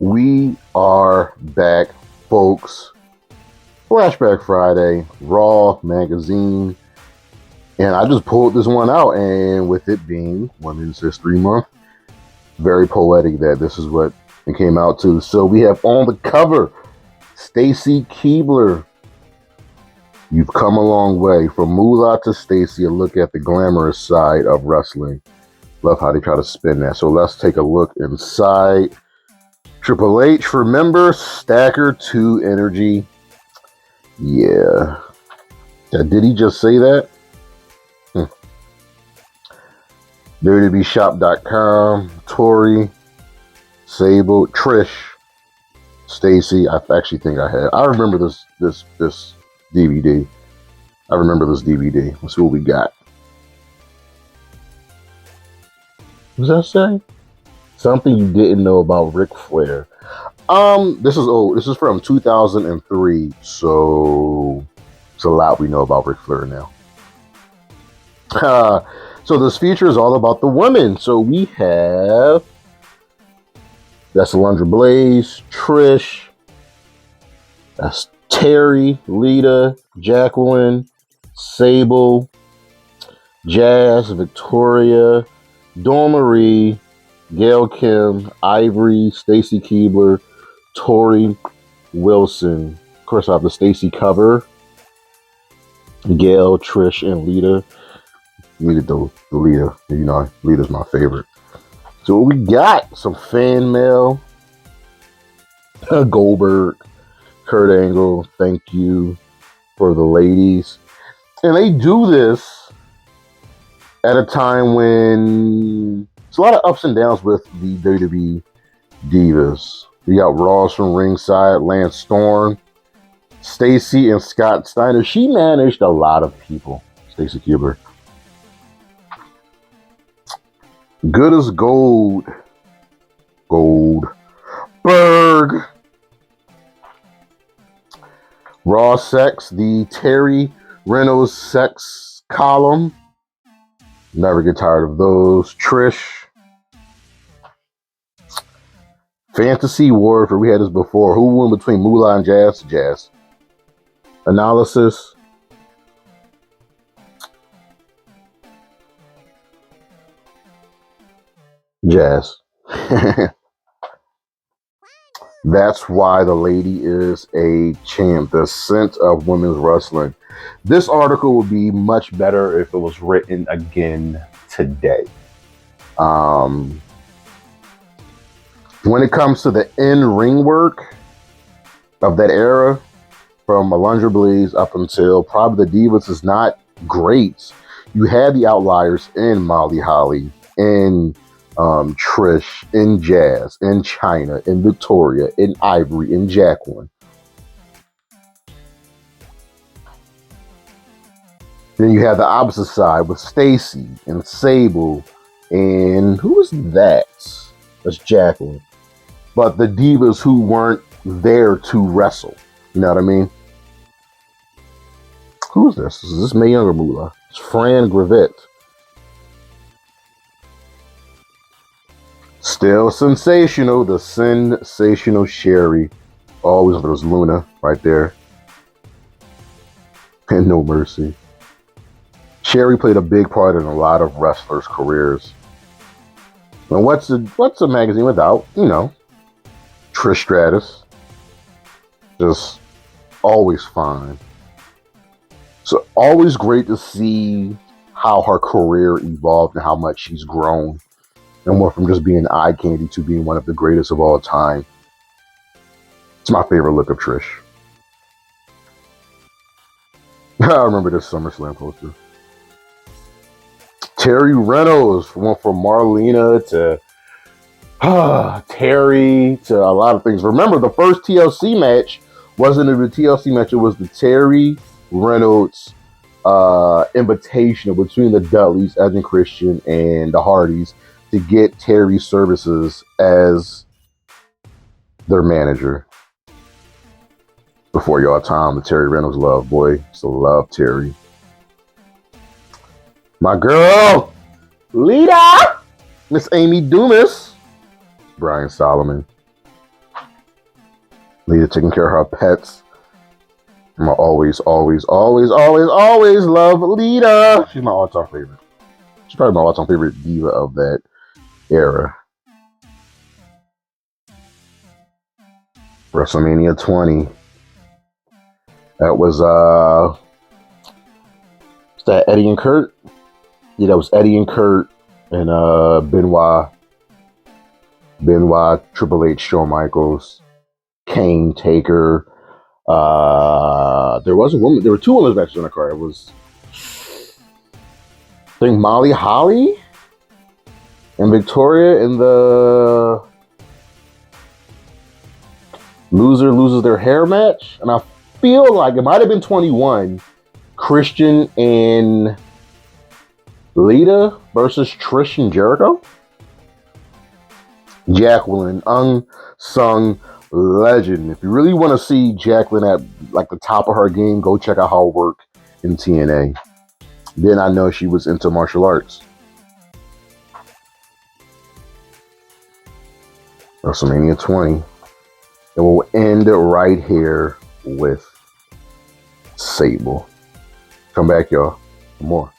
We are back, folks. Flashback Friday, Raw magazine. And I just pulled this one out, and with it being Women's History Month, very poetic that this is what it came out to. So we have on the cover, Stacy Keibler. You've come a long way. From Moolah to Stacy, a look at the glamorous side of wrestling. Love how they try to spin that. So let's take a look inside. Triple H, remember, Stacker 2 energy. Yeah. Did he just say that? WWEshop.com, Tori, Sable, Trish, Stacy. I actually think I remember this DVD. I remember this DVD. Let's see what we got. What does that say? Something you didn't know about Ric Flair. This is old. This is from 2003. So it's a lot we know about Ric Flair now. So this feature is all about the women. So we have, that's Alundra Blaze, Trish, that's Terry, Lita, Jacqueline, Sable, Jazz, Victoria, Dawn Marie, Gail Kim, Ivory, Stacy Keibler, Tori Wilson. Of course, I have the Stacy cover. Gail, Trish, and Lita. Needed the Lita. You know, Lita's my favorite. So what we got? Some fan mail. Goldberg, Kurt Angle, thank you for the ladies. And they do this at a time when it's a lot of ups and downs with the WWE Divas. We got Ross from ringside, Lance Storm, Stacy, and Scott Steiner. She managed a lot of people, Stacy Keibler. Good as gold. Goldberg. Raw Sex, the Terry Reynolds Sex column. Never get tired of those. Trish. Fantasy Warfare. We had this before. Who won between Moolah and Jazz? Jazz. Analysis. Jazz. That's why the lady is a champ. The scent of women's wrestling. This article would be much better if it was written again today. When it comes to the in-ring work of that era, from Alundra Blaze up until probably the Divas, is not great. You had the outliers in Molly Holly, in Trish, in Jazz, in China, in Victoria, in Ivory, in Jacqueline. Then you have the opposite side with Stacy and Sable, and who is that? That's Jacqueline. But the Divas who weren't there to wrestle. You know what I mean? Who is this? Is this Mae Young or Moolah? It's Fran Gravett. Still sensational, the sensational Sherry. Always there was Luna right there. And No Mercy. Sherry played a big part in a lot of wrestlers' careers. And what's a magazine without, Trish Stratus? Just always fine. So always great to see how her career evolved and how much she's grown. And went from just being eye candy to being one of the greatest of all time. It's my favorite look of Trish. I remember this SummerSlam poster. Terry Reynolds went from Marlena to Terry to a lot of things. Remember, the first TLC match wasn't even a TLC match. It was the Terry Reynolds invitational between the Dudleys, Edge and Christian, and the Hardys to get Terry's services as their manager. Before y'all time, the Terry Reynolds love, boy. Still love Terry. My girl, Lita, Miss Amy Dumas, Brian Solomon. Lita taking care of her pets. I'm gonna always love Lita. She's my all-time favorite. She's probably my all-time favorite diva of that era. WrestleMania 20. That was that Eddie and Kurt? Yeah, that was Eddie and Kurt and Benoit, Triple H, Shawn Michaels, Kane, Taker. There was a woman. There were two women's matches on the card. It was, I think, Molly Holly and Victoria in the loser loses their hair match, and I feel like it might have been 21. Christian and Lita versus Trish and Jericho. Jacqueline, unsung legend. If you really want to see Jacqueline at like the top of her game, go check out her work in TNA. Then I know she was into martial arts. WrestleMania 20. And we'll end right here with Sable. Come back, y'all, for more.